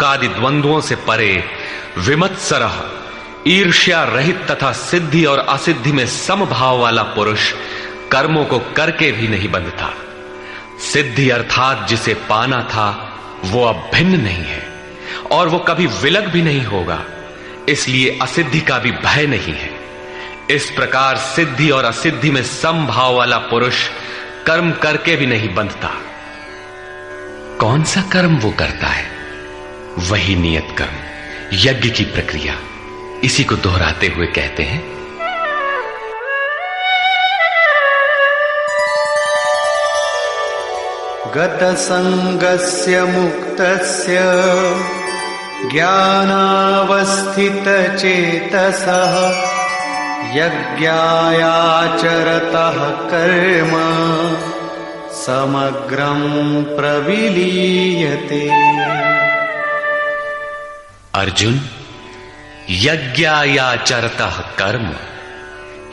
शोकादि द्वंद्वों से परे, विमत्सरः, ईर्ष्या रहित तथा सिद्धि और असिद्धि में समभाव वाला पुरुष कर्मों को करके भी नहीं बंधता। सिद्धि अर्थात जिसे पाना था वो अब भिन्न नहीं है और वो कभी विलग भी नहीं होगा, इसलिए असिद्धि का भी भय नहीं है। इस प्रकार सिद्धि और असिद्धि में समभाव वाला पुरुष कर्म करके भी नहीं बंधता। कौन सा कर्म वो करता है? वही नियत कर्म, यज्ञ की प्रक्रिया। इसी को दोहराते हुए कहते हैं, गत संगस्य मुक्तस्य ज्ञानावस्थित चेतसः यज्ञायाचरतः कर्म समग्रं प्रविलीयते। अर्जुन, यज्ञायाचरतः कर्म,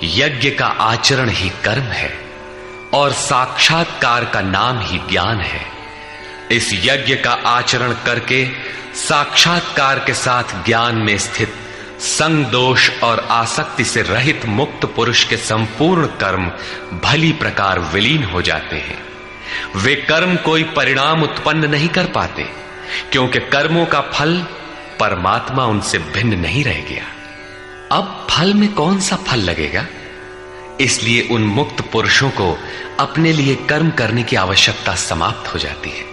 यज्ञ का आचरण ही कर्म है और साक्षात्कार का नाम ही ज्ञान है। इस यज्ञ का आचरण करके साक्षात्कार के साथ ज्ञान में स्थित संग दोष और आसक्ति से रहित मुक्त पुरुष के संपूर्ण कर्म भली प्रकार विलीन हो जाते हैं। वे कर्म कोई परिणाम उत्पन्न नहीं कर पाते, क्योंकि कर्मों का फल परमात्मा उनसे भिन्न नहीं रह गया। अब फल में कौन सा फल लगेगा? इसलिए उन मुक्त पुरुषों को अपने लिए कर्म करने की आवश्यकता समाप्त हो जाती है।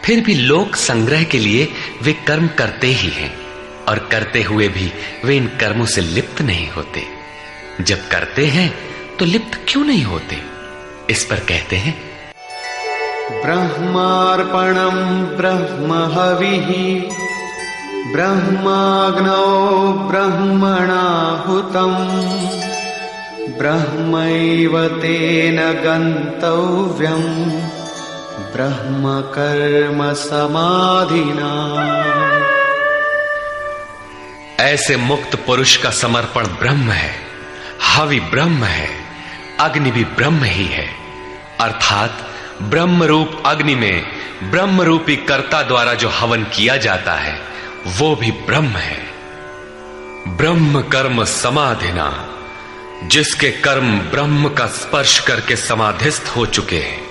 फिर भी लोक संग्रह के लिए वे कर्म करते ही हैं और करते हुए भी वे इन कर्मों से लिप्त नहीं होते। जब करते हैं तो लिप्त क्यों नहीं होते? इस पर कहते हैं, ब्रह्मार्पणं ब्रह्महविः ब्रह्माग्नौ ब्रह्मणाहुतं ब्रह्मैव तेन गन्तव्यं ब्रह्म कर्म समाधिना। ऐसे मुक्त पुरुष का समर्पण ब्रह्म है, हवि ब्रह्म है, अग्नि भी ब्रह्म ही है। अर्थात ब्रह्म रूप अग्नि में ब्रह्म रूपी कर्ता द्वारा जो हवन किया जाता है वो भी ब्रह्म है। ब्रह्म कर्म समाधिना, जिसके कर्म ब्रह्म का स्पर्श करके समाधिस्थ हो चुके हैं,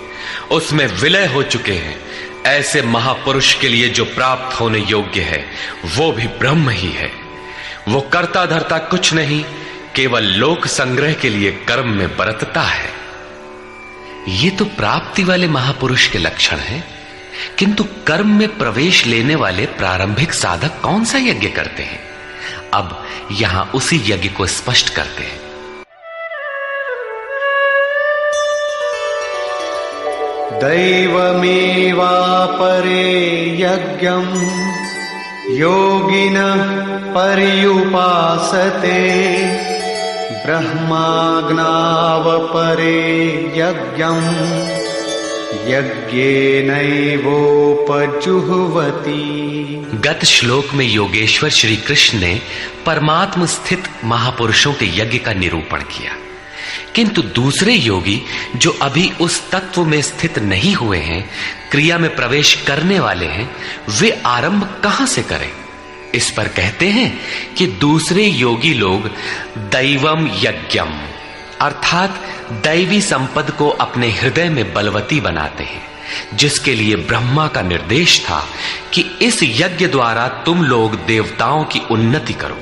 उसमें विलय हो चुके हैं, ऐसे महापुरुष के लिए जो प्राप्त होने योग्य है वो भी ब्रह्म ही है। वो कर्ता धर्ता कुछ नहीं, केवल लोक संग्रह के लिए कर्म में बरतता है। ये तो प्राप्ति वाले महापुरुष के लक्षण हैं, किंतु कर्म में प्रवेश लेने वाले प्रारंभिक साधक कौन सा यज्ञ करते हैं? अब यहां उसी यज्ञ को स्पष्ट करते हैं। दैवमेवापरे यज्ञं योगिनः पर्युपासते ब्रह्माग्नावपरे यज्ञं यज्ञेनैवोपजुह्वति। गत श्लोक में योगेश्वर श्री कृष्ण ने परमात्म स्थित महापुरुषों के यज्ञ का निरूपण किया, किंतु दूसरे योगी जो अभी उस तत्व में स्थित नहीं हुए हैं, क्रिया में प्रवेश करने वाले हैं, वे आरंभ कहां से करें? इस पर कहते हैं कि दूसरे योगी लोग दैवम यज्ञम अर्थात दैवी संपद को अपने हृदय में बलवती बनाते हैं, जिसके लिए ब्रह्मा का निर्देश था कि इस यज्ञ द्वारा तुम लोग देवताओं की उन्नति करो।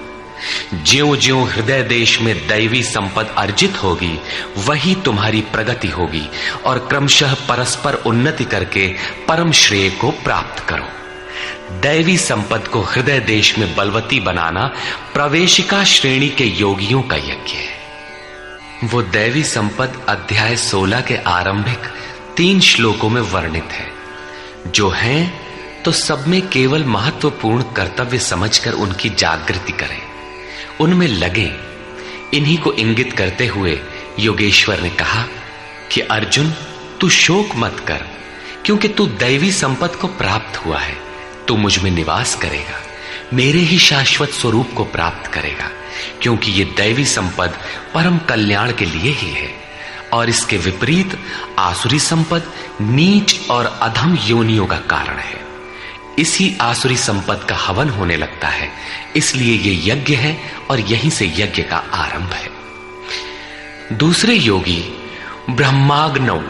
ज्यों ज्यों हृदय देश में दैवी संपद अर्जित होगी, वही तुम्हारी प्रगति होगी और क्रमशः परस्पर उन्नति करके परम श्रेय को प्राप्त करो। दैवी संपद को हृदय देश में बलवती बनाना प्रवेशिका श्रेणी के योगियों का यज्ञ है। वो दैवी संपद अध्याय 16 के आरंभिक 3 श्लोकों में वर्णित है। जो हैं तो सब में केवल महत्वपूर्ण कर्तव्य समझकर उनकी जागृति करें, उनमें लगे। इन्हीं को इंगित करते हुए योगेश्वर ने कहा कि अर्जुन, तू शोक मत कर, क्योंकि तू दैवी संपद को प्राप्त हुआ है। तू मुझ में निवास करेगा, मेरे ही शाश्वत स्वरूप को प्राप्त करेगा, क्योंकि ये दैवी संपद परम कल्याण के लिए ही है। और इसके विपरीत आसुरी संपद नीच और अधम योनियों का कारण है। इसी आसुरी संपत्ति का हवन होने लगता है। इसलिए ये यज्ञ है और यहीं से यज्ञ का आरंभ है। दूसरे योगी ब्रह्माग्नौ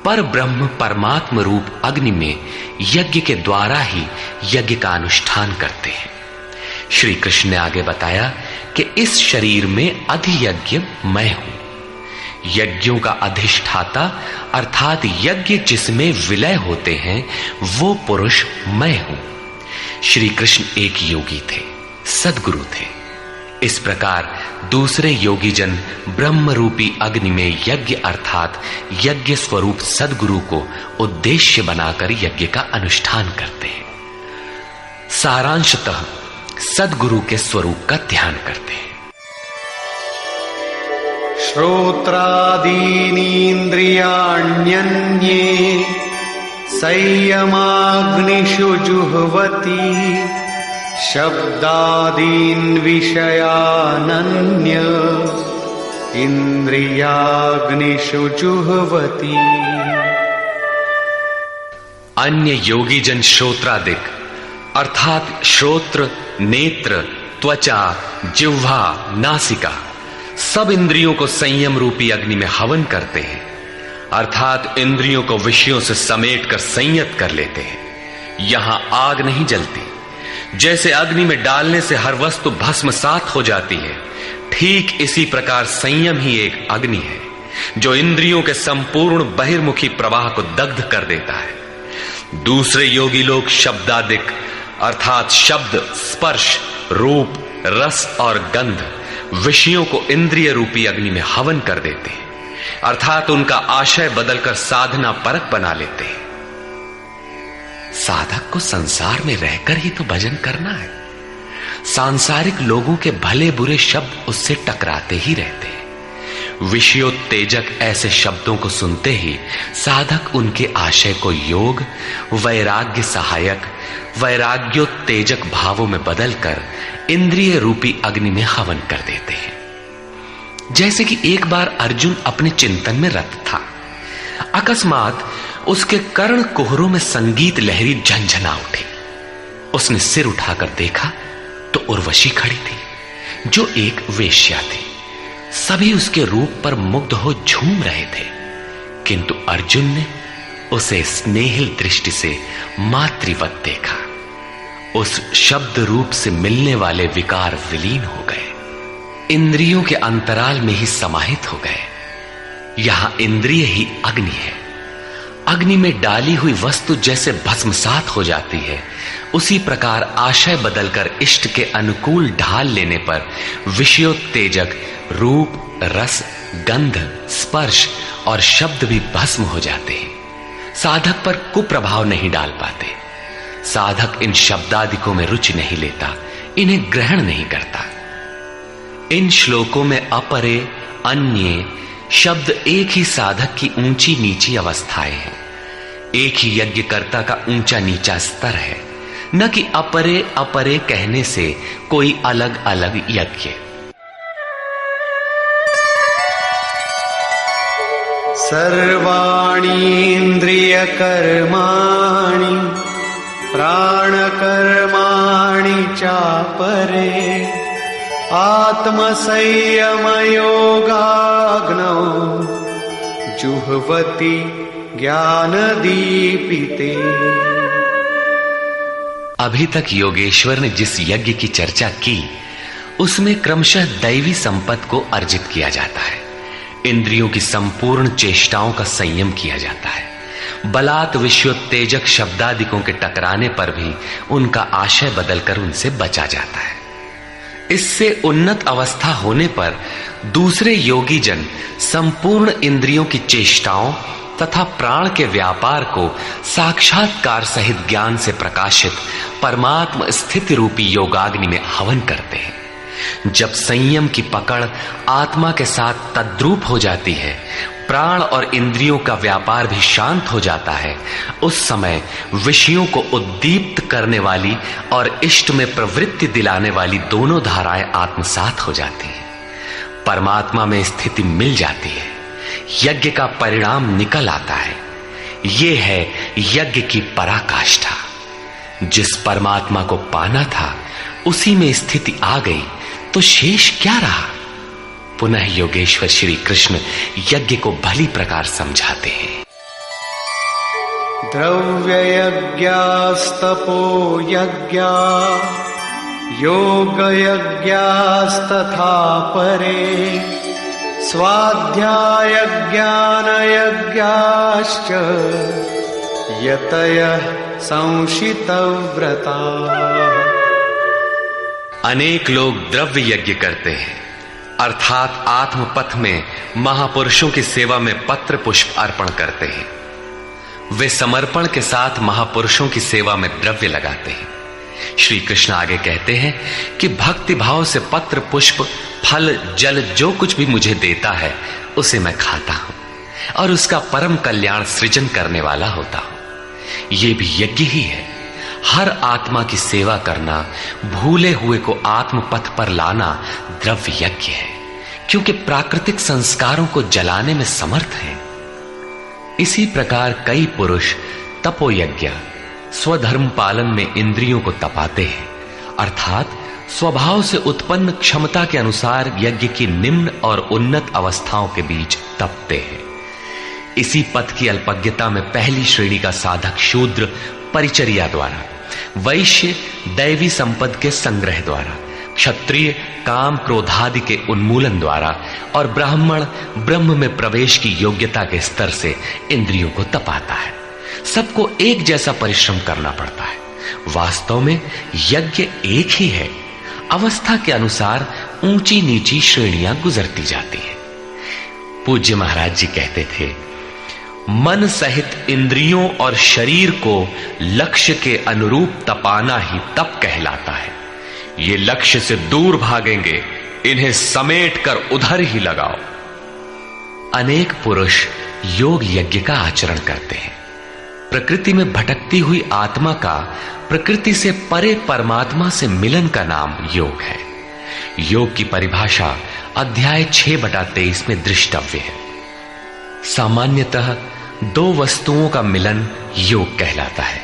पर ब्रह्म परमात्म रूप अग्नि में यज्ञ के द्वारा ही यज्ञ का अनुष्ठान करते हैं। श्री कृष्ण ने आगे बताया कि इस शरीर में अधियज्ञ मैं हूं। यज्ञों का अधिष्ठाता अर्थात यज्ञ जिसमें विलय होते हैं वो पुरुष मैं हूं। श्री कृष्ण एक योगी थे, सद्गुरु थे। इस प्रकार दूसरे योगी जन ब्रह्म रूपी अग्नि में यज्ञ अर्थात यज्ञ स्वरूप सद्गुरु को उद्देश्य बनाकर यज्ञ का अनुष्ठान करते हैं। सारांशतः सद्गुरु के स्वरूप का ध्यान करते हैं। श्रोत्रादीनीन्द्रियाण्यन्ये संयमाग्निषु जुह्वति शब्दादीन् विषयानन्य इंद्रियाग्निषु जुह्वति। अन्य योगी जन श्रोत्रादिक अर्थात श्रोत्र, नेत्र, त्वचा, जिह्वा, नासिका सब इंद्रियों को संयम रूपी अग्नि में हवन करते हैं अर्थात इंद्रियों को विषयों से समेटकर संयत कर लेते हैं। यहां आग नहीं जलती। जैसे अग्नि में डालने से हर वस्तु भस्मसात हो जाती है, ठीक इसी प्रकार संयम ही एक अग्नि है जो इंद्रियों के संपूर्ण बहिर्मुखी प्रवाह को दग्ध कर देता है। दूसरे योगी लोग शब्दादिक अर्थात शब्द, स्पर्श, रूप, रस और गंध विषयों को इंद्रिय रूपी अग्नि में हवन कर देते हैं अर्थात उनका आशय बदलकर साधना परक बना लेते हैं। साधक को संसार में रहकर ही तो भजन करना है। सांसारिक लोगों के भले बुरे शब्द उससे टकराते ही रहते हैं। विषयोत्तेजक ऐसे शब्दों को सुनते ही साधक उनके आशय को योग, वैराग्य सहायक, वैराग्योत्तेजक भावों में बदलकर इंद्रिय रूपी अग्नि में हवन कर देते हैं। जैसे कि एक बार अर्जुन अपने चिंतन में रत था, अकस्मात उसके कर्ण कुहरों में संगीत लहरी झंझना उठी। उसने सिर उठाकर देखा तो उर्वशी खड़ी थी जो एक वेश्या थी। सभी उसके रूप पर मुग्ध हो झूम रहे थे, किंतु अर्जुन ने उसे स्नेहिल दृष्टि से मातृवत देखा। उस शब्द रूप से मिलने वाले विकार विलीन हो गए, इंद्रियों के अंतराल में ही समाहित हो गए। यहां इंद्रिय ही अग्नि है। अग्नि में डाली हुई वस्तु जैसे भस्मसात हो जाती है, उसी प्रकार आशय बदलकर इष्ट के अनुकूल ढाल लेने पर विषयोत्तेजक रूप, रस, गंध, स्पर्श और शब्द भी भस्म हो जाते हैं। साधक पर कुप्रभाव नहीं डाल पाते। साधक इन शब्दादिकों में रुचि नहीं लेता, इन्हें ग्रहण नहीं करता। इन श्लोकों में अपरे, अन्य शब्द एक ही साधक की ऊंची नीची अवस्थाएं हैं। एक ही यज्ञकर्ता का ऊंचा नीचा स्तर है, न कि अपरे अपरे कहने से कोई अलग अलग यज्ञ। सर्वाणि इंद्रियकर्माणि प्राणकर्माणि चापरे आत्मसंयमयोगाग्नौ जुह्वति ज्ञानदीपिते। अभी तक योगेश्वर ने जिस यज्ञ की चर्चा की उसमें क्रमशः दैवी संपत्ति को अर्जित किया जाता है। इंद्रियों की संपूर्ण चेष्टाओं का संयम किया जाता है। बलात् विषयोत्तेजक शब्दादिकों के टकराने पर भी उनका आशय बदलकर उनसे बचा जाता है। इससे उन्नत अवस्था होने पर दूसरे योगी जन संपूर्ण इंद्रियों की चेष्टाओं तथा प्राण के व्यापार को साक्षात्कार सहित ज्ञान से प्रकाशित परमात्म स्थिति रूपी योगाग्नि में हवन करते हैं। जब संयम की पकड़ आत्मा के साथ तद्रूप हो जाती है, प्राण और इंद्रियों का व्यापार भी शांत हो जाता है, उस समय विषयों को उद्दीप्त करने वाली और इष्ट में प्रवृत्ति दिलाने वाली दोनों धाराएं आत्मसात हो जाती हैं। परमात्मा में स्थिति मिल जाती है, यज्ञ का परिणाम निकल आता है। ये है यज्ञ की पराकाष्ठा। जिस परमात्मा को पाना था उसी में स्थिति आ गई तो शेष क्या रहा। पुनः योगेश्वर श्री कृष्ण यज्ञ को भली प्रकार समझाते हैं। द्रव्य यज्ञास्तपो यज्ञा योग यज्ञास्तथा परे स्वाध्याय ज्ञान यज्ञाश्च यतयः संशितव्रता। अनेक लोग द्रव्य यज्ञ करते हैं, अर्थात आत्मपथ में महापुरुषों की सेवा में पत्र पुष्प अर्पण करते हैं। वे समर्पण के साथ महापुरुषों की सेवा में द्रव्य लगाते हैं। श्री कृष्ण आगे कहते हैं कि भक्ति भाव से पत्र पुष्प फल जल जो कुछ भी मुझे देता है उसे मैं खाता हूं और उसका परम कल्याण सृजन करने वाला होता हूं। ये भी यज्ञ ही है। हर आत्मा की सेवा करना, भूले हुए को आत्म पथ पर लाना द्रव्य यज्ञ है, क्योंकि प्राकृतिक संस्कारों को जलाने में समर्थ हैं। इसी प्रकार कई पुरुष तपोयज्ञ स्वधर्म पालन में इंद्रियों को तपाते हैं, अर्थात स्वभाव से उत्पन्न क्षमता के अनुसार यज्ञ की निम्न और उन्नत अवस्थाओं के बीच तपते हैं। इसी पथ की अल्पज्ञता में पहली श्रेणी का साधक शूद्र परिचर्या द्वारा, वैश्य दैवी संपद के संग्रह द्वारा, क्षत्रिय काम क्रोधादि के उन्मूलन द्वारा और ब्राह्मण ब्रह्म में प्रवेश की योग्यता के स्तर से इंद्रियों को तपाता है। सबको एक जैसा परिश्रम करना पड़ता है। वास्तव में यज्ञ एक ही है, अवस्था के अनुसार ऊंची नीची श्रेणियां गुजरती जाती है। पूज्य महाराज जी कहते थे, मन सहित इंद्रियों और शरीर को लक्ष्य के अनुरूप तपाना ही तप कहलाता है। ये लक्ष्य से दूर भागेंगे, इन्हें समेट कर उधर ही लगाओ। अनेक पुरुष योग यज्ञ का आचरण करते हैं। प्रकृति में भटकती हुई आत्मा का प्रकृति से परे परमात्मा से मिलन का नाम योग है। योग की परिभाषा अध्याय 6/23 में दृष्टव्य है। सामान्यतः दो वस्तुओं का मिलन योग कहलाता है।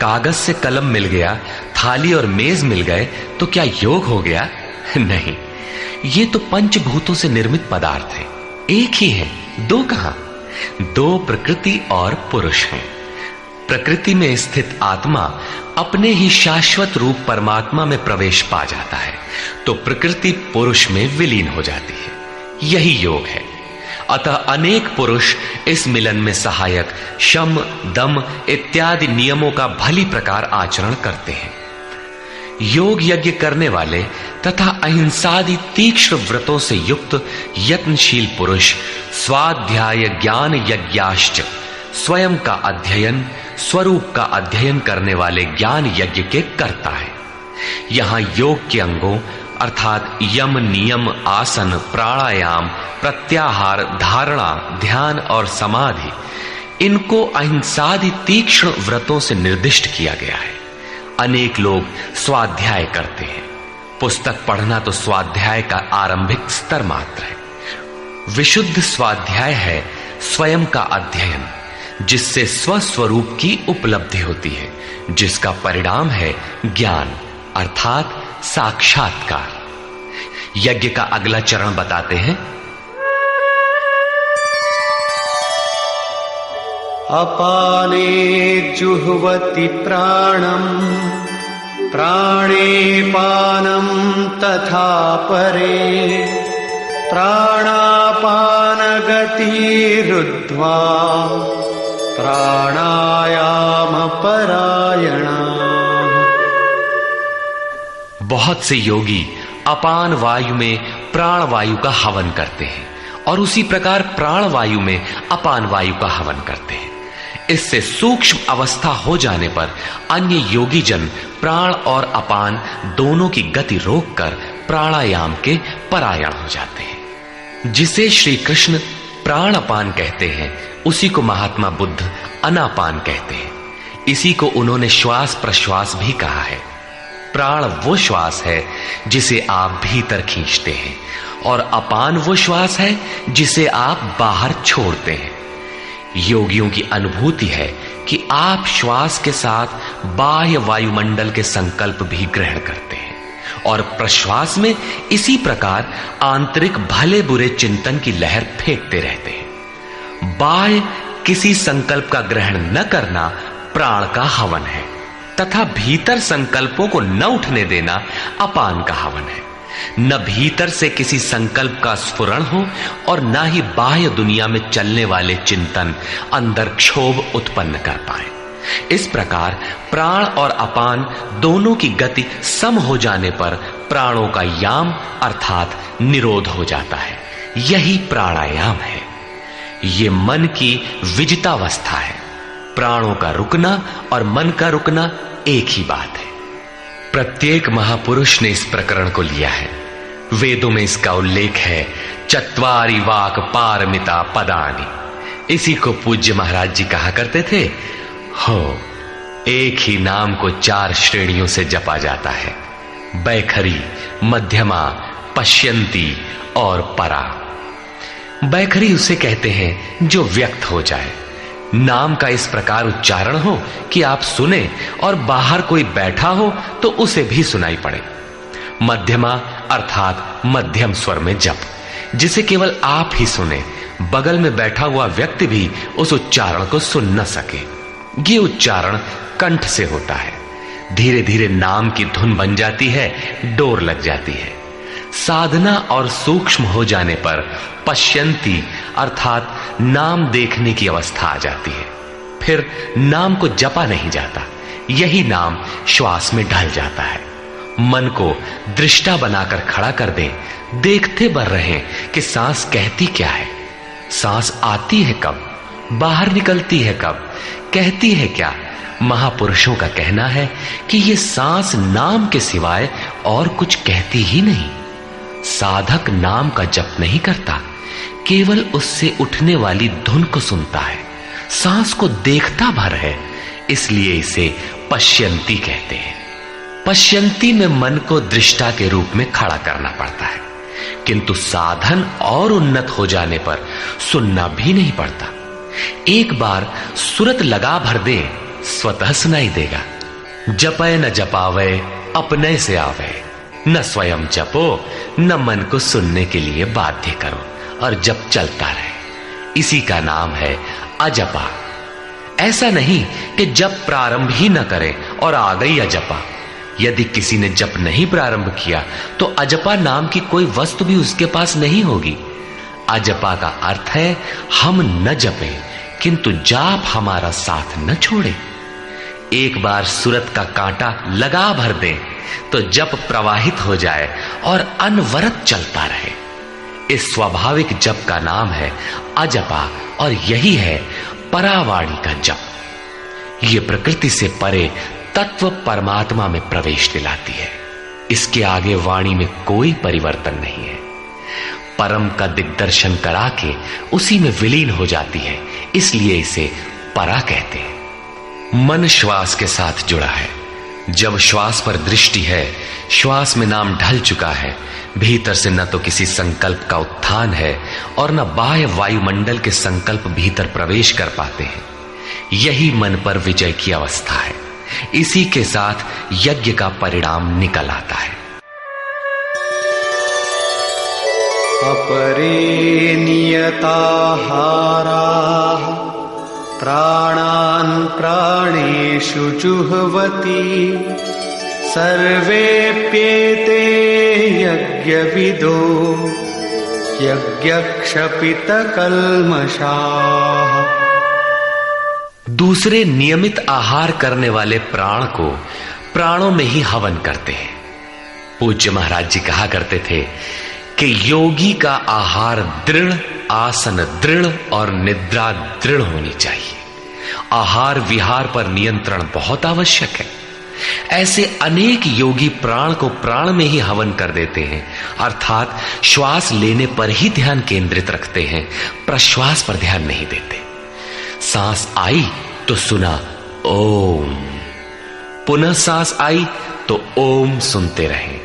कागज से कलम मिल गया, थाली और मेज मिल गए तो क्या योग हो गया? नहीं, ये तो पंचभूतों से निर्मित पदार्थ हैं, एक ही है, दो कहां? दो प्रकृति और पुरुष हैं। प्रकृति में स्थित आत्मा अपने ही शाश्वत रूप परमात्मा में प्रवेश पा जाता है तो प्रकृति पुरुष में विलीन हो जाती है। यही योग है। अतः अनेक पुरुष इस मिलन में सहायक शम दम इत्यादि नियमों का भली प्रकार आचरण करते हैं। योग यज्ञ करने वाले तथा अहिंसादि तीक्ष्ण व्रतों से युक्त यत्नशील पुरुष स्वाध्याय ज्ञान यज्ञाश्च स्वयं का अध्ययन, स्वरूप का अध्ययन करने वाले ज्ञान यज्ञ के करता है। यहां योग के अंगों अर्थात यम नियम आसन प्राणायाम प्रत्याहार धारणा ध्यान और समाधि, इनको अहिंसादि तीक्ष्ण व्रतों से निर्दिष्ट किया गया है। अनेक लोग स्वाध्याय करते हैं। पुस्तक पढ़ना तो स्वाध्याय का आरंभिक स्तर मात्र है। विशुद्ध स्वाध्याय है स्वयं का अध्ययन, जिससे स्वस्वरूप की उपलब्धि होती है, जिसका परिणाम है ज्ञान अर्थात साक्षात्कार। यज्ञ का अगला चरण बताते हैं। अपाने जुह्वति प्राणम प्राणे पानम तथा परे प्राणापान गतिरुद्ध्वा प्राणायाम परायणा। बहुत से योगी अपान वायु में प्राण वायु का हवन करते हैं और उसी प्रकार प्राण वायु में अपान वायु का हवन करते हैं। इससे सूक्ष्म अवस्था हो जाने पर अन्य योगी जन प्राण और अपान दोनों की गति रोककर प्राणायाम के परायण हो जाते हैं। जिसे श्री कृष्ण प्राण अपान कहते हैं उसी को महात्मा बुद्ध अनापान कहते हैं। इसी को उन्होंने श्वास प्रश्वास भी कहा है। प्राण वो श्वास है जिसे आप भीतर खींचते हैं और अपान वो श्वास है जिसे आप बाहर छोड़ते हैं। योगियों की अनुभूति है कि आप श्वास के साथ बाह्य वायुमंडल के संकल्प भी ग्रहण करते हैं और प्रश्वास में इसी प्रकार आंतरिक भले बुरे चिंतन की लहर फेंकते रहते हैं। बाह्य किसी संकल्प का ग्रहण न करना प्राण का हवन है तथा भीतर संकल्पों को न उठने देना अपान का हवन है। न भीतर से किसी संकल्प का स्फुरण हो और न ही बाह्य दुनिया में चलने वाले चिंतन अंदर क्षोभ उत्पन्न कर पाए। इस प्रकार प्राण और अपान दोनों की गति सम हो जाने पर प्राणों का याम अर्थात निरोध हो जाता है। यही प्राणायाम है। ये मन की विजितावस्था है। प्राणों का रुकना और मन का रुकना एक ही बात है। प्रत्येक महापुरुष ने इस प्रकरण को लिया है। वेदों में इसका उल्लेख है, चत्वारि वाक पारमिता पदानि। इसी को पूज्य महाराज जी कहा करते थे। हो, एक ही नाम को 4 श्रेणियों से जपा जाता है, बैखरी, मध्यमा, पश्यंती और परा। बैखरी उसे कहते हैं जो व्यक्त हो जाए, नाम का इस प्रकार उच्चारण हो कि आप सुने और बाहर कोई बैठा हो तो उसे भी सुनाई पड़े। मध्यमा अर्थात मध्यम स्वर में जप, जिसे केवल आप ही सुने, बगल में बैठा हुआ व्यक्ति भी उस उच्चारण को सुन न सके। ये उच्चारण कंठ से होता है। धीरे धीरे नाम की धुन बन जाती है, डोर लग जाती है। साधना और सूक्ष्म हो जाने पर पश्यंती अर्थात नाम देखने की अवस्था आ जाती है। फिर नाम को जपा नहीं जाता, यही नाम श्वास में ढल जाता है। मन को दृष्टा बनाकर खड़ा कर दें, देखते बर रहे कि सांस कहती क्या है, सांस आती है कब, बाहर निकलती है कब, कहती है क्या। महापुरुषों का कहना है कि ये सांस नाम के सिवाय और कुछ कहती ही नहीं। साधक नाम का जप नहीं करता, केवल उससे उठने वाली धुन को सुनता है, सांस को देखता भर है, इसलिए इसे पश्यंती कहते हैं। पश्यंती में मन को दृष्टा के रूप में खड़ा करना पड़ता है, किंतु साधन और उन्नत हो जाने पर सुनना भी नहीं पड़ता। एक बार सुरत लगा भर दे, स्वतः सुनाई देगा। जपे न जपावे अपने से आवे, न स्वयं जपो न मन को सुनने के लिए बाध्य करो, और जप चलता रहे। इसी का नाम है अजपा। ऐसा नहीं कि जप प्रारंभ ही न करे और आ गई अजपा। यदि किसी ने जप नहीं प्रारंभ किया तो अजपा नाम की कोई वस्तु भी उसके पास नहीं होगी। अजपा का अर्थ है हम न जपें किंतु जाप हमारा साथ न छोड़े। एक बार सूरत का कांटा लगा भर दें तो जप प्रवाहित हो जाए और अनवरत चलता रहे। इस स्वाभाविक जप का नाम है अजपा, और यही है परावाणी का जप। ये प्रकृति से परे तत्व परमात्मा में प्रवेश दिलाती है। इसके आगे वाणी में कोई परिवर्तन नहीं है। परम का दिग्दर्शन करा के उसी में विलीन हो जाती है, इसलिए इसे परा कहते हैं। मन श्वास के साथ जुड़ा है। जब श्वास पर दृष्टि है, श्वास में नाम ढल चुका है, भीतर से न तो किसी संकल्प का उत्थान है और न बाह्य वायुमंडल के संकल्प भीतर प्रवेश कर पाते हैं। यही मन पर विजय की अवस्था है। इसी के साथ यज्ञ का परिणाम निकल आता है। अपरे नियताहाराः प्राणान् प्राणेषु जुह्वति सर्वेप्येते यज्ञविदो यज्ञक्षपितकल्मषाः। दूसरे नियमित आहार करने वाले प्राण को प्राणों में ही हवन करते हैं। पूज्य महाराज जी कहा करते थे कि योगी का आहार दृढ़, आसन दृढ़ और निद्रा दृढ़ होनी चाहिए। आहार विहार पर नियंत्रण बहुत आवश्यक है। ऐसे अनेक योगी प्राण को प्राण में ही हवन कर देते हैं, अर्थात श्वास लेने पर ही ध्यान केंद्रित रखते हैं, प्रश्वास पर ध्यान नहीं देते। सांस आई तो सुना ओम, पुनः सांस आई तो ओम सुनते रहें।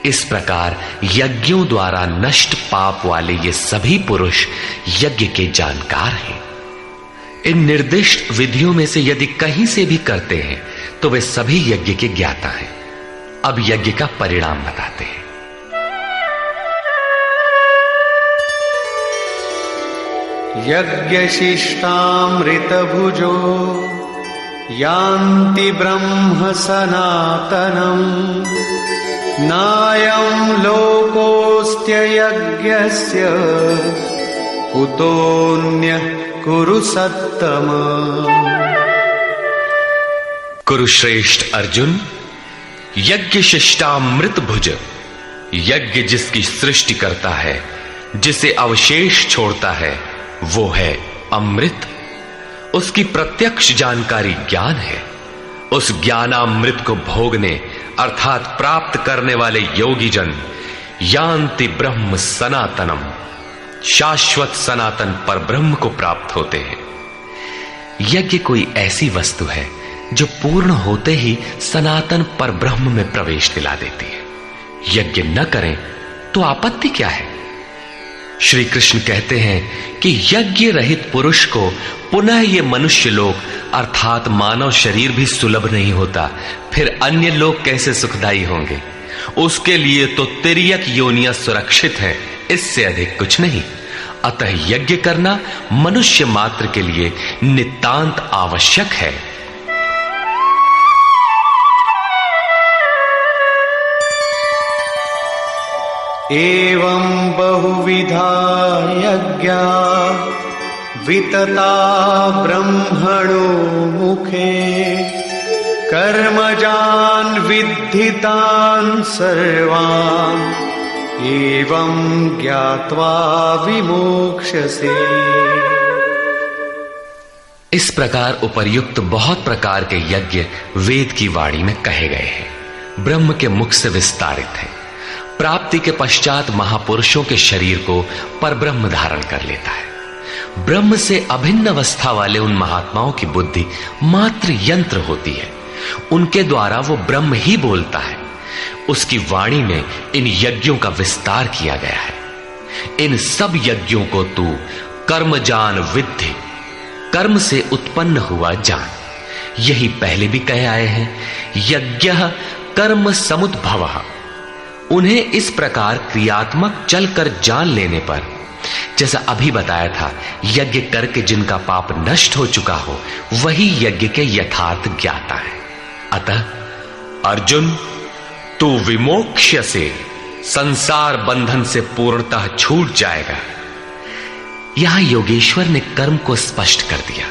इस प्रकार यज्ञों द्वारा नष्ट पाप वाले ये सभी पुरुष यज्ञ के जानकार हैं। इन निर्दिष्ट विधियों में से यदि कहीं से भी करते हैं तो वे सभी यज्ञ के ज्ञाता हैं। अब यज्ञ का परिणाम बताते हैं। यज्ञशिष्टामृतभुजो यान्ति ब्रह्म सनातनम् नायं लोकोऽस्त्ययज्ञस्य कुतोऽन्यः कुरु सत्तम। कुरुश्रेष्ठ अर्जुन, यज्ञ शिष्टामृत भुज, यज्ञ जिसकी सृष्टि करता है, जिसे अवशेष छोड़ता है, वो है अमृत। उसकी प्रत्यक्ष जानकारी ज्ञान है। उस ज्ञानामृत को भोगने अर्थात प्राप्त करने वाले योगी जन यान्ति ब्रह्म सनातनम, शाश्वत सनातन पर ब्रह्म को प्राप्त होते हैं। यज्ञ कोई ऐसी वस्तु है जो पूर्ण होते ही सनातन पर ब्रह्म में प्रवेश दिला देती है। यज्ञ न करें तो आपत्ति क्या है? श्री कृष्ण कहते हैं कि यज्ञ रहित पुरुष को पुनः ये मनुष्य लोक अर्थात मानव शरीर भी सुलभ नहीं होता, फिर अन्य लोग कैसे सुखदायी होंगे? उसके लिए तो तिर्यक योनियां सुरक्षित है, इससे अधिक कुछ नहीं। अतः यज्ञ करना मनुष्य मात्र के लिए नितांत आवश्यक है। एवं बहुविधा यज्ञा वितता ब्रह्मणो मुखे कर्मजान् विद्धितान् सर्वान् एवं ज्ञात्वा विमोक्ष्यसे। इस प्रकार उपर्युक्त बहुत प्रकार के यज्ञ वेद की वाणी में कहे गए हैं, ब्रह्म के मुख से विस्तारित है। प्राप्ति के पश्चात महापुरुषों के शरीर को परब्रह्म धारण कर लेता है। ब्रह्म से अभिन्न अवस्था वाले उन महात्माओं की बुद्धि मात्र यंत्र होती है, उनके द्वारा वो ब्रह्म ही बोलता है। उसकी वाणी में इन यज्ञों का विस्तार किया गया है। इन सब यज्ञों को तू कर्मजान विद्धि, कर्म से उत्पन्न हुआ जान। यही पहले भी कहे आए हैं, यज्ञः कर्म समुद्भवः। उन्हें इस प्रकार क्रियात्मक चलकर जान लेने पर, जैसा अभी बताया था, यज्ञ करके जिनका पाप नष्ट हो चुका हो वही यज्ञ के यथार्थ ज्ञाता है। अतः अर्जुन, तू विमोक्ष्य से संसार बंधन से पूर्णतः छूट जाएगा। यहां योगेश्वर ने कर्म को स्पष्ट कर दिया।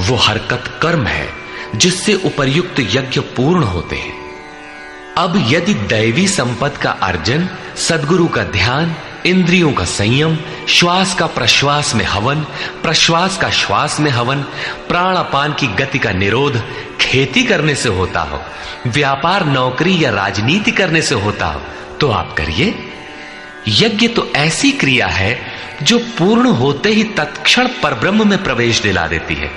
वो हरकत कर्म है जिससे उपर्युक्त यज्ञ पूर्ण होते हैं। अब यदि दैवी संपत्ति का अर्जन, सद्गुरु का ध्यान, इंद्रियों का संयम, श्वास का प्रश्वास में हवन, प्रश्वास का श्वास में हवन, प्राण अपान की गति का निरोध खेती करने से होता हो, व्यापार नौकरी या राजनीति करने से होता हो, तो आप करिए। यज्ञ तो ऐसी क्रिया है जो पूर्ण होते ही तत्क्षण परब्रह्म में प्रवेश दिला देती है।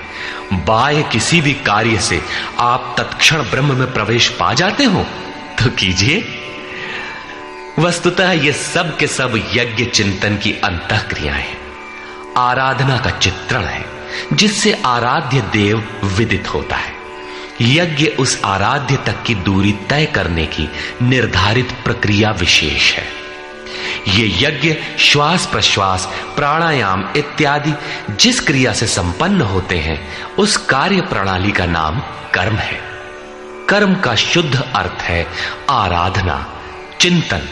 बाह्य किसी भी कार्य से आप तत्क्षण ब्रह्म में प्रवेश पा जाते हो तो कीजिए। वस्तुतः ये सब के सब यज्ञ चिंतन की अंतःक्रियाएं हैं, आराधना का चित्रण है जिससे आराध्य देव विदित होता है। यज्ञ उस आराध्य तक की दूरी तय करने की निर्धारित प्रक्रिया विशेष है। ये यज्ञ श्वास प्रश्वास, प्राणायाम इत्यादि जिस क्रिया से संपन्न होते हैं उस कार्य प्रणाली का नाम कर्म है। कर्म का शुद्ध अर्थ है आराधना, चिंतन।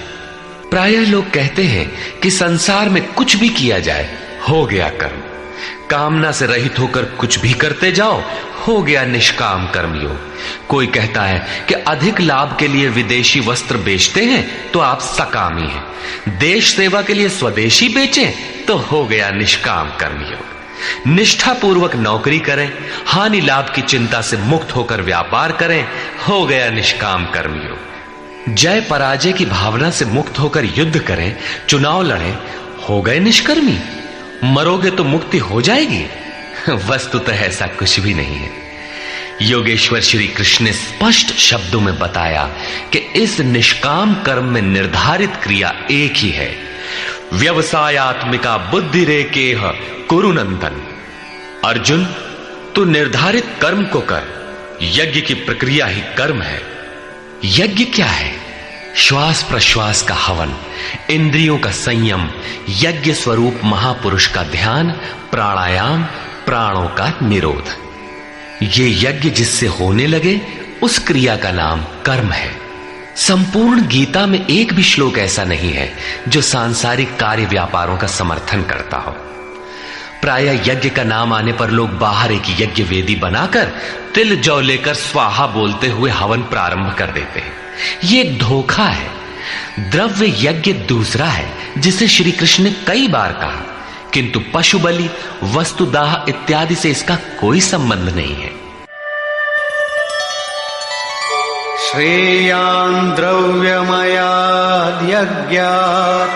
प्रायः लोग कहते हैं कि संसार में कुछ भी किया जाए हो गया कर्म, कामना से रहित होकर कुछ भी करते जाओ हो गया निष्काम कर्मयोग। कोई कहता है कि अधिक लाभ के लिए विदेशी वस्त्र बेचते हैं तो आप सकामी हैं, देश सेवा के लिए स्वदेशी बेचें तो हो गया निष्काम कर्मयोग। निष्ठापूर्वक नौकरी करें, हानि लाभ की चिंता से मुक्त होकर व्यापार करें, हो गया निष्काम कर्मयोग। जय पराजय की भावना से मुक्त होकर युद्ध करें, चुनाव लड़ें, हो गए निष्कर्मी। मरोगे तो मुक्ति हो जाएगी। वस्तुतः ऐसा कुछ भी नहीं है। योगेश्वर श्री कृष्ण ने स्पष्ट शब्दों में बताया कि इस निष्काम कर्म में निर्धारित क्रिया एक ही है, व्यवसायात्मिका बुद्धि रेकेह कुरु नंदन। अर्जुन, तू निर्धारित कर्म को कर, यज्ञ की प्रक्रिया ही कर्म है। यज्ञ क्या है? श्वास प्रश्वास का हवन, इंद्रियों का संयम, यज्ञ स्वरूप महापुरुष का ध्यान, प्राणायाम, प्राणों का निरोध। ये यज्ञ जिससे होने लगे उस क्रिया का नाम कर्म है। संपूर्ण गीता में एक भी श्लोक ऐसा नहीं है जो सांसारिक कार्य व्यापारों का समर्थन करता हो। प्रायः यज्ञ का नाम आने पर लोग बाहर एक यज्ञ वेदी बनाकर तिल जौ लेकर स्वाहा बोलते हुए हवन प्रारंभ कर देते हैं। ये एक धोखा है। द्रव्य यज्ञ दूसरा है जिसे श्री कृष्ण ने कई बार कहा, किंतु पशु बलि, वस्तुदाह इत्यादि से इसका कोई संबंध नहीं है। श्रेयान् द्रव्यमयाद् यज्ञात्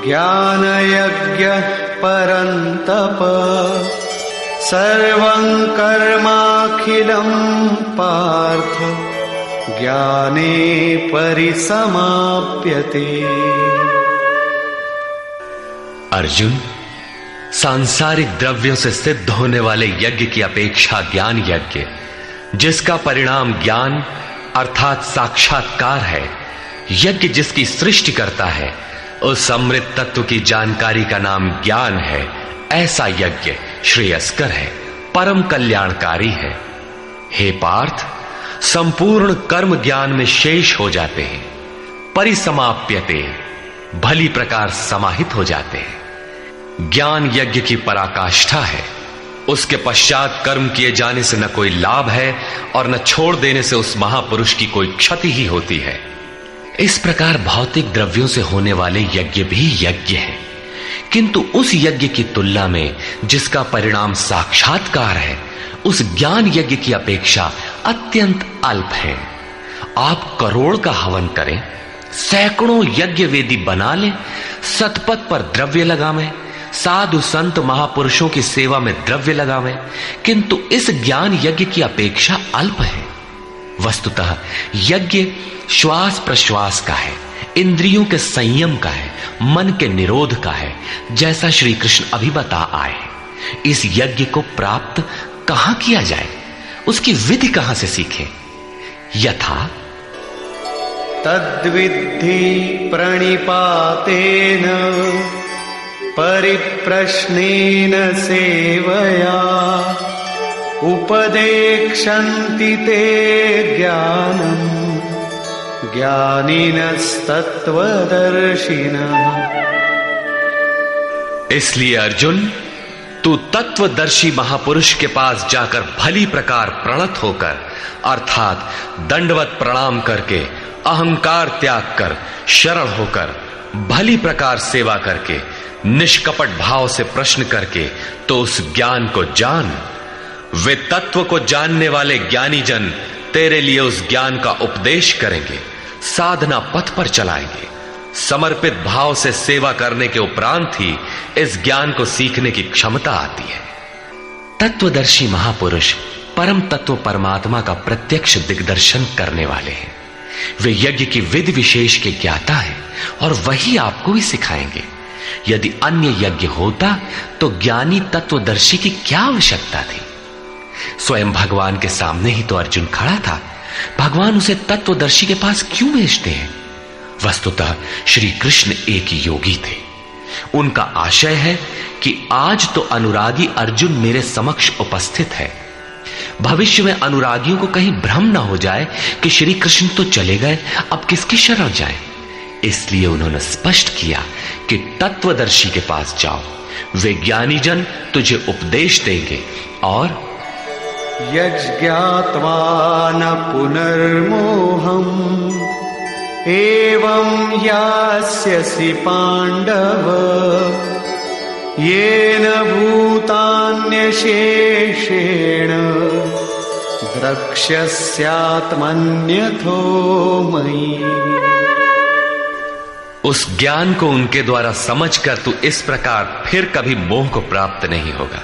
ज्ञानयज्ञः परन्तप सर्वं कर्माखिलं पार्थ ज्ञाने परिसमाप्यते। अर्जुन, सांसारिक द्रव्यों से सिद्ध होने वाले यज्ञ की अपेक्षा ज्ञान यज्ञ, जिसका परिणाम ज्ञान अर्थात साक्षात्कार है, यज्ञ जिसकी सृष्टि करता है, उस अमृत तत्व की जानकारी का नाम ज्ञान है। ऐसा यज्ञ श्रेयस्कर है, परम कल्याणकारी है। हे पार्थ, संपूर्ण कर्म ज्ञान में शेष हो जाते हैं, परिसमाप्यते, भली प्रकार समाहित हो जाते हैं। ज्ञान यज्ञ की पराकाष्ठा है। उसके पश्चात कर्म किए जाने से न कोई लाभ है और न छोड़ देने से उस महापुरुष की कोई क्षति ही होती है। इस प्रकार भौतिक द्रव्यों से होने वाले यज्ञ भी यज्ञ है, किंतु उस यज्ञ की तुलना में जिसका परिणाम साक्षात्कार है, उस ज्ञान यज्ञ की अपेक्षा अत्यंत अल्प है। आप करोड़ का हवन करें, सैकड़ों यज्ञ वेदी बना लें, सतपथ पर द्रव्य लगावें, साधु संत महापुरुषों की सेवा में द्रव्य लगावें, किंतु इस ज्ञान यज्ञ की अपेक्षा अल्प है। वस्तुतः यज्ञ श्वास प्रश्वास का है, इंद्रियों के संयम का है, मन के निरोध का है, जैसा श्री कृष्ण अभी बता आए। इस यज्ञ को प्राप्त कहां किया जाए, उसकी विधि कहां से सीखें? यथा तद्विद्धि प्रणिपातेन परिप्रश्नेन सेवया उपदेक्षन्ति ते ज्ञानम् ज्ञानिनस्तत्त्वदर्शिनः। इसलिए अर्जुन, तू तत्वदर्शी महापुरुष के पास जाकर भली प्रकार प्रणत होकर अर्थात दंडवत प्रणाम करके, अहंकार त्याग कर, शरण होकर, भली प्रकार सेवा करके, निष्कपट भाव से प्रश्न करके तो उस ज्ञान को जान। वे तत्व को जानने वाले ज्ञानी जन तेरे लिए उस ज्ञान का उपदेश करेंगे, साधना पथ पर चलाएंगे। समर्पित भाव से सेवा करने के उपरांत ही इस ज्ञान को सीखने की क्षमता आती है। तत्वदर्शी महापुरुष परम तत्व परमात्मा का प्रत्यक्ष दिग्दर्शन करने वाले हैं। वे यज्ञ की विधि विशेष के ज्ञाता हैं और वही आपको भी सिखाएंगे। यदि अन्य यज्ञ होता तो ज्ञानी तत्वदर्शी की क्या आवश्यकता थी? स्वयं भगवान के सामने ही तो अर्जुन खड़ा था। भगवान उसे तत्वदर्शी के पास क्यों भेजते हैं? वस्तुतः श्री कृष्ण एक योगी थे। उनका आशय है कि आज तो अनुरागी अर्जुन मेरे समक्ष उपस्थित है, भविष्य में अनुरागियों को कहीं भ्रम ना हो जाए कि श्री कृष्ण तो चले गए, अब किसकी शरण जाएं। इसलिए उन्होंने स्पष्ट किया कि तत्वदर्शी के पास जाओ, वे ज्ञानी जन तुझे उपदेश देंगे और यज्ञात्वा न पुनर्मोहम् एवं यास्यसि पांडव येन भूतान्यशेषेण द्रक्ष्यस्यात्मन्यथो मयि। उस ज्ञान को उनके द्वारा समझकर तू इस प्रकार फिर कभी मोह को प्राप्त नहीं होगा।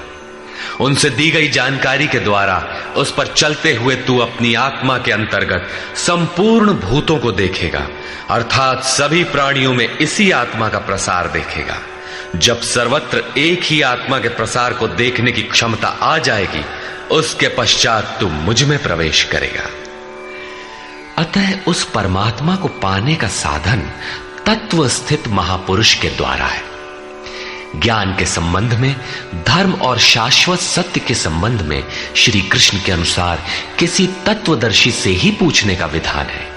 उनसे दी गई जानकारी के द्वारा उस पर चलते हुए तू अपनी आत्मा के अंतर्गत संपूर्ण भूतों को देखेगा, अर्थात सभी प्राणियों में इसी आत्मा का प्रसार देखेगा। जब सर्वत्र एक ही आत्मा के प्रसार को देखने की क्षमता आ जाएगी, उसके पश्चात तू मुझ में प्रवेश करेगा। अतः उस परमात्मा को पाने का साधन तत्व स्थित महापुरुष के द्वारा है। ज्ञान के संबंध में, धर्म और शाश्वत सत्य के संबंध में श्री कृष्ण के अनुसार किसी तत्वदर्शी से ही पूछने का विधान है।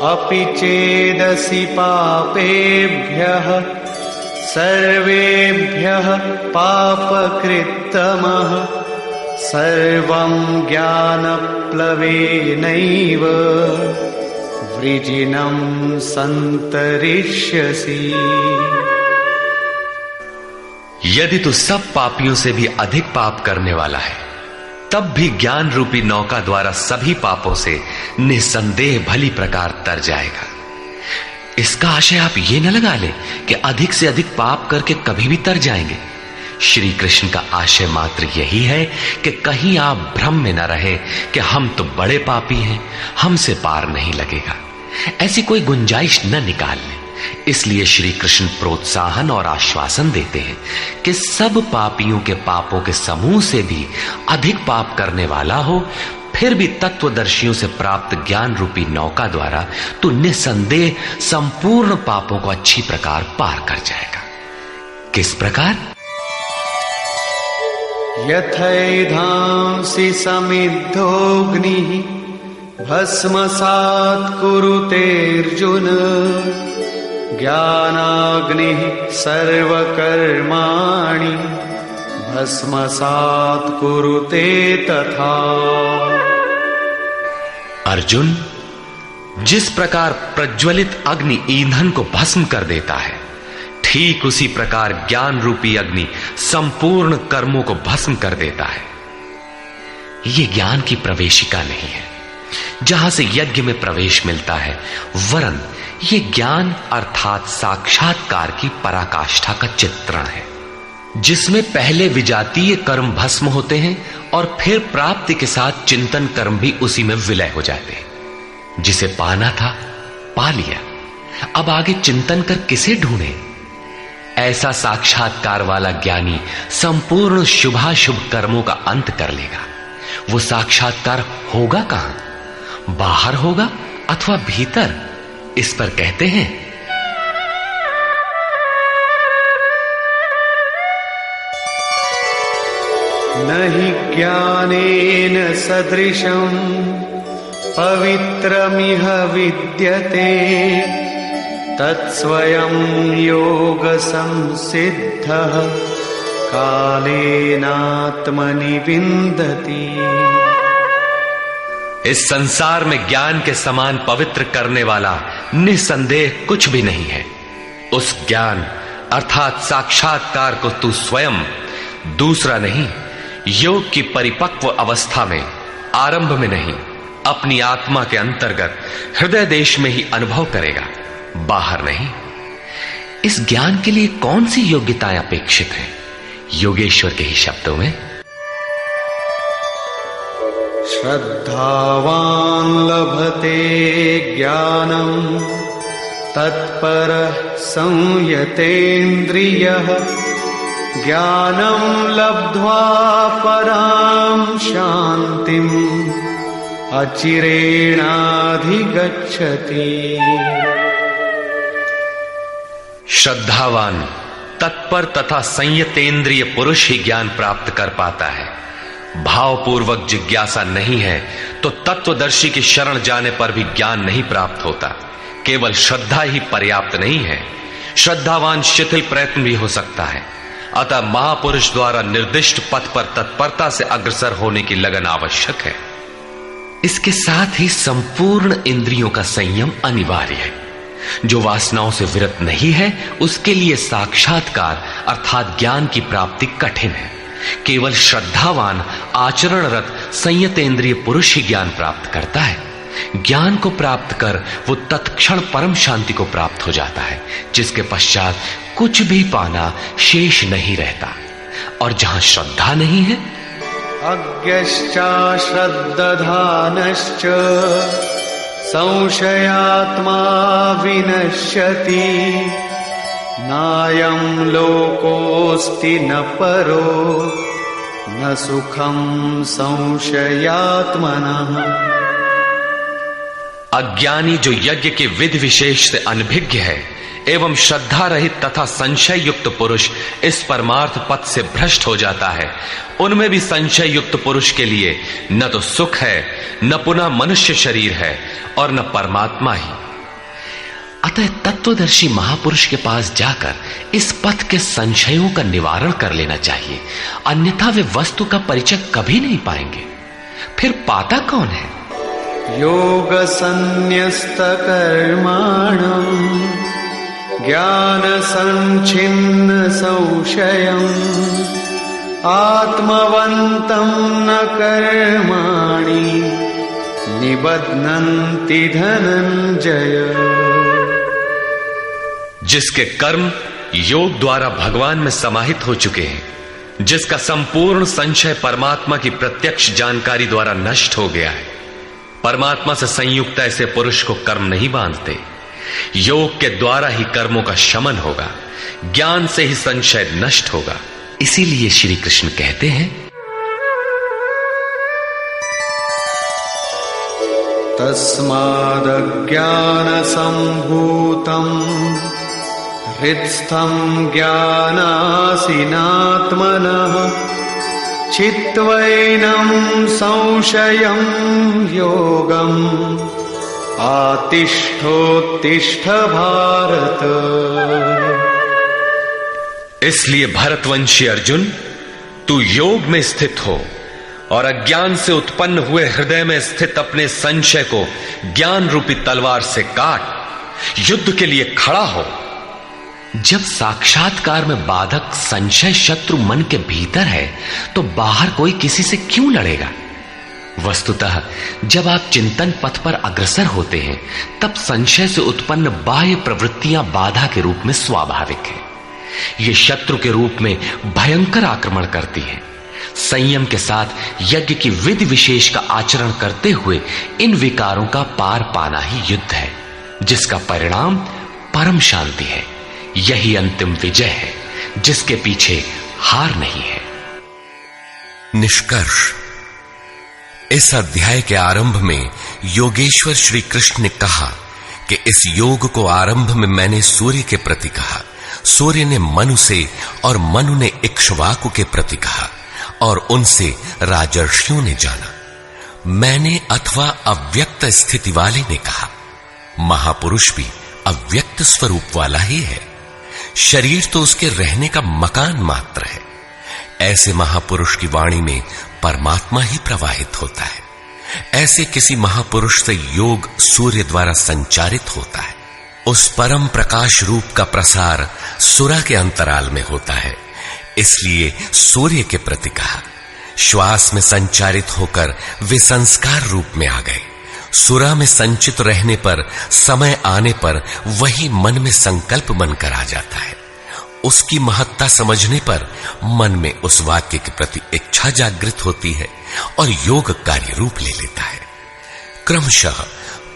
अपि चेदसि पापेभ्यः सर्वेभ्यः पापकृत्तमः सर्वं ज्ञानप्लवेनैव वृजिनं संतरिष्यसि। यदि तू सब पापियों से भी अधिक पाप करने वाला है, तब भी ज्ञान रूपी नौका द्वारा सभी पापों से निसंदेह भली प्रकार तर जाएगा। इसका आशय आप ये न लगा ले कि अधिक से अधिक पाप करके कभी भी तर जाएंगे। श्री कृष्ण का आशय मात्र यही है कि कहीं आप भ्रम में न रहे कि हम तो बड़े पापी हैं, हमसे पार नहीं लगेगा। ऐसी कोई गुंजाइश न निकाल ले। इसलिए श्री कृष्ण प्रोत्साहन और आश्वासन देते हैं कि सब पापियों के पापों के समूह से भी अधिक पाप करने वाला हो, फिर भी तत्वदर्शियों से प्राप्त ज्ञान रूपी नौका द्वारा तू निसंदेह संपूर्ण पापों को अच्छी प्रकार पार कर जाएगा। किस प्रकार? यथैधांसि समिद्धोऽग्निः भस्मसात् कुरुतेऽर्जुन ज्ञानाग्निः सर्वकर्माणि भस्मसात् कुरुते तथा। अर्जुन, जिस प्रकार प्रज्वलित अग्नि ईंधन को भस्म कर देता है, ठीक उसी प्रकार ज्ञान रूपी अग्नि संपूर्ण कर्मों को भस्म कर देता है। यह ज्ञान की प्रवेशिका नहीं है जहां से यज्ञ में प्रवेश मिलता है, वरन यह ज्ञान अर्थात साक्षात्कार की पराकाष्ठा का चित्रण है, जिसमें पहले विजातीय कर्म भस्म होते हैं और फिर प्राप्ति के साथ चिंतन कर्म भी उसी में विलय हो जाते हैं। जिसे पाना था पा लिया, अब आगे चिंतन कर किसे ढूंढे? ऐसा साक्षात्कार वाला ज्ञानी संपूर्ण शुभाशुभ कर्मों का अंत कर लेगा। वो साक्षात्कार होगा कहां? बाहर होगा अथवा भीतर? इस पर कहते हैं, नहि ज्ञानेन सदृशं पवित्रमिह विद्यते तत्स्वयं योग संसिद्धः कालेनात्मनि विन्दति। इस संसार में ज्ञान के समान पवित्र करने वाला निसंदेह कुछ भी नहीं है। उस ज्ञान अर्थात साक्षात्कार को तू स्वयं, दूसरा नहीं, योग की परिपक्व अवस्था में, आरंभ में नहीं, अपनी आत्मा के अंतर्गत हृदय देश में ही अनुभव करेगा, बाहर नहीं। इस ज्ञान के लिए कौन सी योग्यताएं अपेक्षित हैं? योगेश्वर के ही शब्दों में, श्रद्धावान् लभते ज्ञानं तत्परः संयतेन्द्रियः ज्ञानं लब्ध्वा परां शान्तिम् अचिरेणाधिगच्छति। श्रद्धावान, तत्पर तथा संयतेंद्रिय पुरुष ही ज्ञान प्राप्त कर पाता है। भावपूर्वक जिज्ञासा नहीं है तो तत्वदर्शी की शरण जाने पर भी ज्ञान नहीं प्राप्त होता। केवल श्रद्धा ही पर्याप्त नहीं है। श्रद्धावान शिथिल प्रयत्न भी हो सकता है। अतः महापुरुष द्वारा निर्दिष्ट पथ पर तत्परता से अग्रसर होने की लगन आवश्यक है। इसके साथ ही संपूर्ण इंद्रियों का संयम अनिवार्य है। जो वासनाओं से विरत नहीं है उसके लिए साक्षात्कार अर्थात ज्ञान की प्राप्ति कठिन है। केवल श्रद्धावान आचरणरत संयतेंद्रिय पुरुष ही ज्ञान प्राप्त करता है। ज्ञान को प्राप्त कर वो तत्क्षण परम शांति को प्राप्त हो जाता है, जिसके पश्चात कुछ भी पाना शेष नहीं रहता। और जहां श्रद्धा नहीं है, अज्ञश्चा श्रद्धानश्च संशयात्मा विनश्यति नायं लोकोऽस्ति न परो न सुखं संशयात्मनः। अज्ञानी जो यज्ञ के विधि विशेष से अनभिज्ञ है एवं श्रद्धा रहित तथा संशय युक्त पुरुष इस परमार्थ पथ से भ्रष्ट हो जाता है। उनमें भी संशय युक्त पुरुष के लिए न तो सुख है, न पुनः मनुष्य शरीर है और न परमात्मा ही। अतः तत्वदर्शी महापुरुष के पास जाकर इस पथ के संशयों का निवारण कर लेना चाहिए, अन्यथा वे वस्तु का परिचय कभी नहीं पाएंगे। फिर पाता कौन है? योग संन्यस्त कर्माणं ज्ञान संचिन्न संशयम् आत्मवन्तं न कर्माणि निबध्नन्ति धनंजय। जिसके कर्म योग द्वारा भगवान में समाहित हो चुके हैं, जिसका संपूर्ण संशय परमात्मा की प्रत्यक्ष जानकारी द्वारा नष्ट हो गया है, परमात्मा से संयुक्त ऐसे पुरुष को कर्म नहीं बांधते। योग के द्वारा ही कर्मों का शमन होगा, ज्ञान से ही संशय नष्ट होगा। इसीलिए श्री कृष्ण कहते हैं, तस्मादज्ञान संभूतम् हृत्स्थं ज्ञानासिनात्मनः चित्वैनं संशयं योगम् आतिष्ठोत्तिष्ठ भारत। इसलिए भरतवंशी अर्जुन, तू योग में स्थित हो और अज्ञान से उत्पन्न हुए हृदय में स्थित अपने संशय को ज्ञान रूपी तलवार से काट युद्ध के लिए खड़ा हो। जब साक्षात्कार में बाधक संशय शत्रु मन के भीतर है तो बाहर कोई किसी से क्यों लड़ेगा? वस्तुतः जब आप चिंतन पथ पर अग्रसर होते हैं तब संशय से उत्पन्न बाह्य प्रवृत्तियां बाधा के रूप में स्वाभाविक है। ये शत्रु के रूप में भयंकर आक्रमण करती हैं। संयम के साथ यज्ञ की विधि विशेष का आचरण करते हुए इन विकारों का पार पाना ही युद्ध है, जिसका परिणाम परम शांति है। यही अंतिम विजय है, जिसके पीछे हार नहीं है। निष्कर्ष, इस अध्याय के आरंभ में योगेश्वर श्री कृष्ण ने कहा कि इस योग को आरंभ में मैंने सूर्य के प्रति कहा, सूर्य ने मनु से और मनु ने इक्ष्वाकु के प्रति कहा और उनसे राजर्षियों ने जाना। मैंने अथवा अव्यक्त स्थिति वाले ने कहा। महापुरुष भी अव्यक्त स्वरूप वाला ही है। शरीर तो उसके रहने का मकान मात्र है। ऐसे महापुरुष की वाणी में परमात्मा ही प्रवाहित होता है। ऐसे किसी महापुरुष से योग सूर्य द्वारा संचारित होता है। उस परम प्रकाश रूप का प्रसार सुरा के अंतराल में होता है, इसलिए सूर्य के प्रति कहा। श्वास में संचारित होकर वे संस्कार रूप में आ गए। सुरा में संचित रहने पर समय आने पर वही मन में संकल्प बनकर आ जाता है। उसकी महत्ता समझने पर मन में उस वाक्य के प्रति इच्छा जागृत होती है और योग कार्य रूप ले लेता है। क्रमशः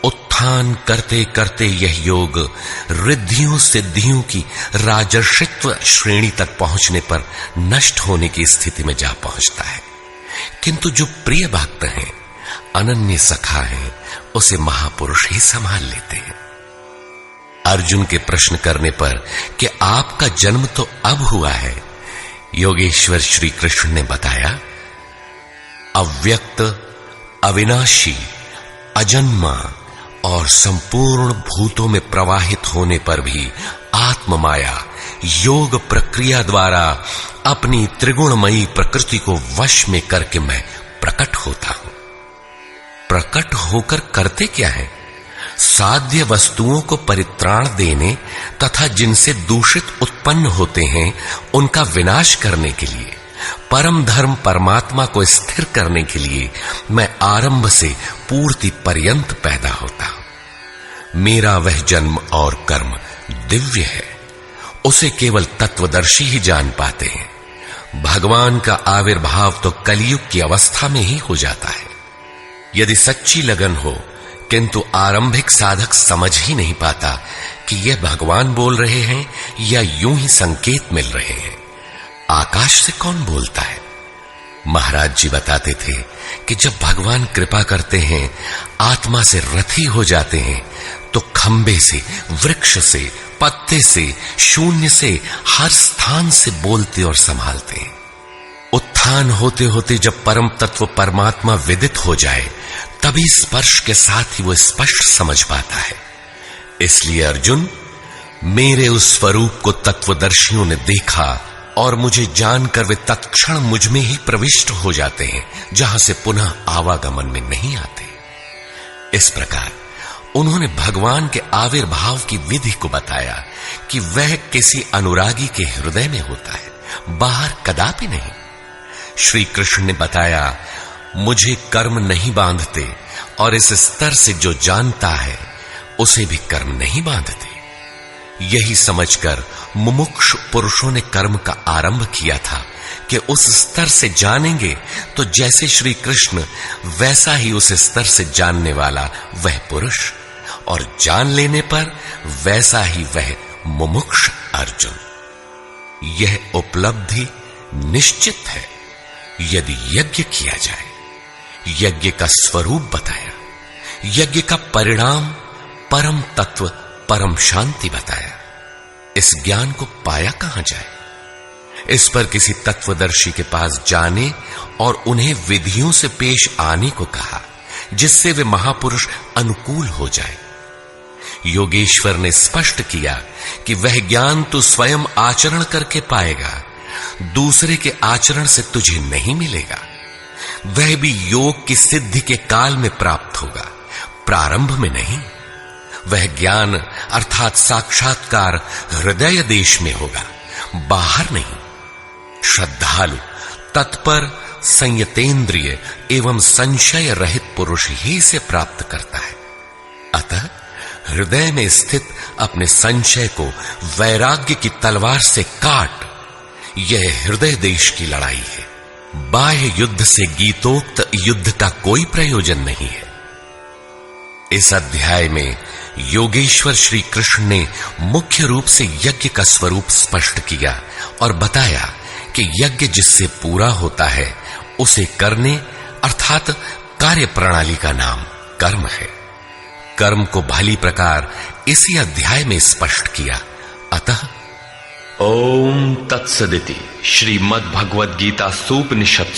उत्थान करते करते यह योग रिद्धियों सिद्धियों की राजर्षित्व श्रेणी तक पहुंचने पर नष्ट होने की स्थिति में जा पहुंचता है। किंतु जो प्रिय भक्त हैं, अनन्य सखा हैं, उसे महापुरुष ही संभाल लेते हैं। अर्जुन के प्रश्न करने पर कि आपका जन्म तो अब हुआ है, योगेश्वर श्री कृष्ण ने बताया, अव्यक्त, अविनाशी, अजन्मा और संपूर्ण भूतों में प्रवाहित होने पर भी आत्म माया योग प्रक्रिया द्वारा अपनी त्रिगुणमयी प्रकृति को वश में करके मैं प्रकट होता हूं। प्रकट होकर करते क्या है? साध्य वस्तुओं को परित्राण देने तथा जिनसे दूषित उत्पन्न होते हैं उनका विनाश करने के लिए, परम धर्म परमात्मा को स्थिर करने के लिए मैं आरंभ से पूर्ति पर्यंत पैदा होता हूं। मेरा वह जन्म और कर्म दिव्य है, उसे केवल तत्वदर्शी ही जान पाते हैं। भगवान का आविर्भाव तो कलियुग की अवस्था में ही हो जाता है। यदि सच्ची लगन हो किंतु आरंभिक साधक समझ ही नहीं पाता कि यह भगवान बोल रहे हैं या यूं ही संकेत मिल रहे हैं। आकाश से कौन बोलता है? महाराज जी बताते थे कि जब भगवान कृपा करते हैं, आत्मा से रथी हो जाते हैं, तो खंबे से, वृक्ष से, पत्ते से, शून्य से, हर स्थान से बोलते और संभालते हैं। उत्थान होते होते जब परम तत्व परमात्मा विदित हो जाए, तभी स्पर्श के साथ ही वो स्पष्ट समझ पाता है। इसलिए अर्जुन, मेरे उस स्वरूप को तत्वदर्शियों ने देखा और मुझे जानकर वे तत्क्षण मुझ में ही प्रविष्ट हो जाते हैं, जहां से पुनः आवागमन में नहीं आते। इस प्रकार उन्होंने भगवान के आविर्भाव की विधि को बताया कि वह किसी अनुरागी के हृदय में होता है, बाहर कदापि नहीं। श्री कृष्ण ने बताया, मुझे कर्म नहीं बांधते और इस स्तर से जो जानता है उसे भी कर्म नहीं बांधते। यही समझकर मुमुक्षु पुरुषों ने कर्म का आरंभ किया था कि उस स्तर से जानेंगे तो जैसे श्री कृष्ण, वैसा ही उस स्तर से जानने वाला वह पुरुष, और जान लेने पर वैसा ही वह मुमुक्ष अर्जुन। यह उपलब्धि निश्चित है यदि यज्ञ किया जाए। यज्ञ का स्वरूप बताया, यज्ञ का परिणाम परम तत्व परम शांति बताया। इस ज्ञान को पाया कहां जाए? इस पर किसी तत्वदर्शी के पास जाने और उन्हें विधियों से पेश आने को कहा, जिससे वे महापुरुष अनुकूल हो जाए। योगेश्वर ने स्पष्ट किया कि वह ज्ञान तू स्वयं आचरण करके पाएगा, दूसरे के आचरण से तुझे नहीं मिलेगा। वह भी योग की सिद्धि के काल में प्राप्त होगा, प्रारंभ में नहीं। वह ज्ञान अर्थात साक्षात्कार हृदय देश में होगा, बाहर नहीं। श्रद्धालु, तत्पर, संयतेंद्रिय एवं संशय रहित पुरुष ही इसे प्राप्त करता है। अतः हृदय में स्थित अपने संशय को वैराग्य की तलवार से काट। यह हृदय देश की लड़ाई है। बाह्य युद्ध से गीतोक्त युद्ध का कोई प्रयोजन नहीं है। इस अध्याय में योगेश्वर श्री कृष्ण ने मुख्य रूप से यज्ञ का स्वरूप स्पष्ट किया और बताया कि यज्ञ जिससे पूरा होता है उसे करने अर्थात कार्य प्रणाली का नाम कर्म है। कर्म को भली प्रकार इसी अध्याय में स्पष्ट किया। अतः ओम तत्सदिति श्रीमद् भगवद गीता सूपनिषत्